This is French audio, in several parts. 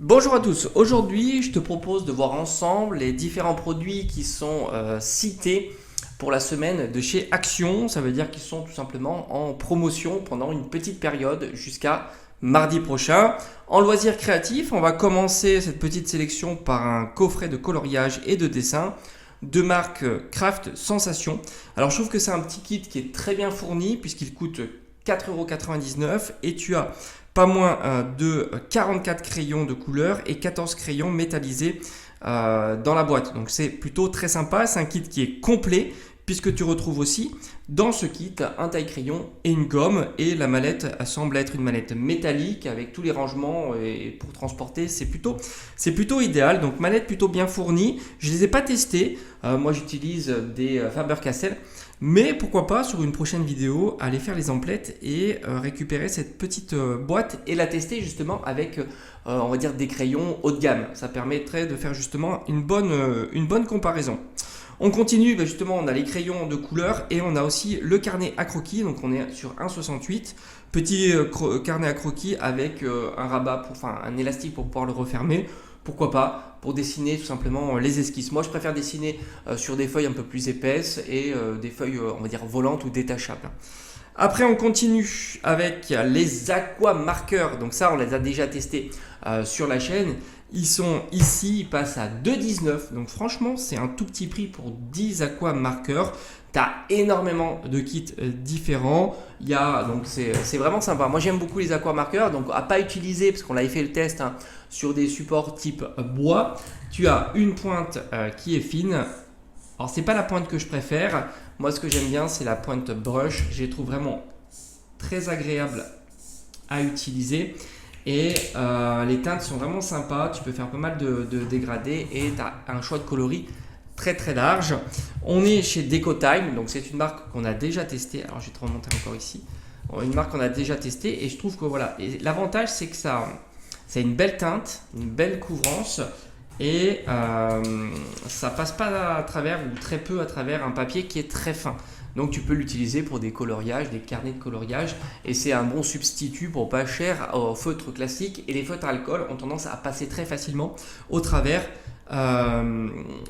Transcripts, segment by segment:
Bonjour à tous, aujourd'hui je te propose de voir ensemble les différents produits qui sont cités pour la semaine de chez Action. Ça veut dire qu'ils sont tout simplement en promotion pendant une petite période jusqu'à mardi prochain. En loisirs créatifs, on va commencer cette petite sélection par un coffret de coloriage et de dessin de marque Craft Sensation. Alors je trouve que c'est un petit kit qui est très bien fourni puisqu'il coûte 4,99 € et tu as pas moins de 44 crayons de couleur et 14 crayons métallisés dans la boîte. Donc c'est plutôt très sympa, c'est un kit qui est complet puisque tu retrouves aussi dans ce kit un taille-crayon et une gomme, et la mallette semble être une mallette métallique avec tous les rangements, et pour transporter c'est plutôt idéal. Donc mallette plutôt bien fournie. Je ne les ai pas testées, moi j'utilise des Faber-Castell, mais pourquoi pas sur une prochaine vidéo aller faire les emplettes et récupérer cette petite boîte et la tester justement avec on va dire des crayons haut de gamme. Ça permettrait de faire justement une bonne comparaison. On continue, justement on a les crayons de couleur et on a aussi le carnet à croquis. Donc on est sur 1,68 €, petit carnet à croquis avec un rabat, un élastique pour pouvoir le refermer. Pourquoi pas pour dessiner tout simplement les esquisses. Moi je préfère dessiner sur des feuilles un peu plus épaisses et des feuilles on va dire volantes ou détachables. Après on continue avec les aqua marqueurs. Donc ça on les a déjà testés sur la chaîne. Ils sont ici, ils passent à 2,19 €. Donc franchement c'est un tout petit prix pour 10 aqua marqueurs. Tu as énormément de kits différents. Donc c'est vraiment sympa. Moi j'aime beaucoup les aqua marqueurs. Donc à pas utiliser parce qu'on avait fait le test sur des supports type bois. Tu as une pointe qui est fine. Alors c'est pas la pointe que je préfère. Moi ce que j'aime bien c'est la pointe brush. Je les trouve vraiment très agréable à utiliser. Et les teintes sont vraiment sympas. Tu peux faire pas mal de dégradés et tu as un choix de coloris très très large. On est chez Decotime, donc c'est une marque qu'on a déjà testée. Alors je vais te remonter encore ici. Une marque qu'on a déjà testée et je trouve que voilà. L'avantage c'est que ça a une belle teinte, une belle couvrance et ça passe pas à travers ou très peu à travers un papier qui est très fin. Donc tu peux l'utiliser pour des coloriages, des carnets de coloriage, et c'est un bon substitut pour pas cher aux feutres classiques. Et les feutres à alcool ont tendance à passer très facilement au travers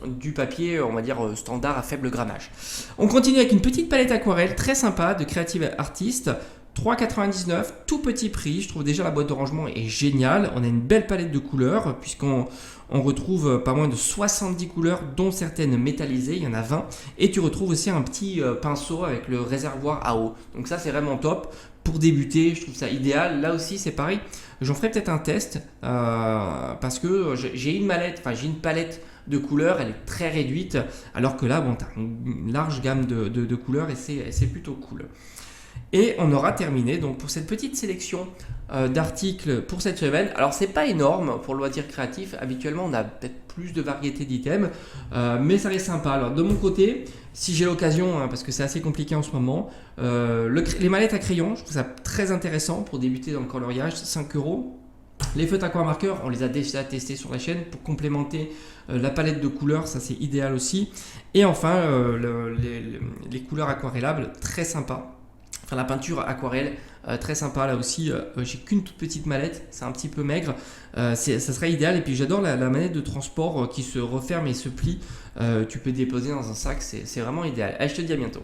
du papier, on va dire standard à faible grammage. On continue avec une petite palette aquarelle très sympa de Creative Artist. 3,99 €, tout petit prix. Je trouve déjà la boîte de rangement est géniale. On a une belle palette de couleurs puisqu'on retrouve pas moins de 70 couleurs, dont certaines métallisées, il y en a 20. Et tu retrouves aussi un petit pinceau avec le réservoir à eau. Donc ça c'est vraiment top. Pour débuter, je trouve ça idéal. Là aussi c'est pareil. J'en ferai peut-être un test parce que j'ai une palette de couleurs, elle est très réduite. Alors que là, bon, tu as une large gamme de couleurs et c'est plutôt cool. Et on aura terminé donc pour cette petite sélection d'articles pour cette semaine. Alors c'est pas énorme pour le loisir créatif, habituellement on a peut-être plus de variété d'items, mais ça reste sympa. Alors de mon côté, si j'ai l'occasion, parce que c'est assez compliqué en ce moment, les mallettes à crayon, je trouve ça très intéressant pour débuter dans le coloriage, 5 €. Les feutres aquamarqueurs, on les a déjà testés sur la chaîne pour complémenter la palette de couleurs, ça c'est idéal aussi. Et enfin les couleurs aquarellables, très sympa. Enfin, la peinture aquarelle, très sympa là aussi. J'ai qu'une toute petite mallette, c'est un petit peu maigre, ça serait idéal. Et puis j'adore la manette de transport qui se referme et se plie. Tu peux déposer dans un sac, c'est vraiment idéal. Allez, je te dis à bientôt.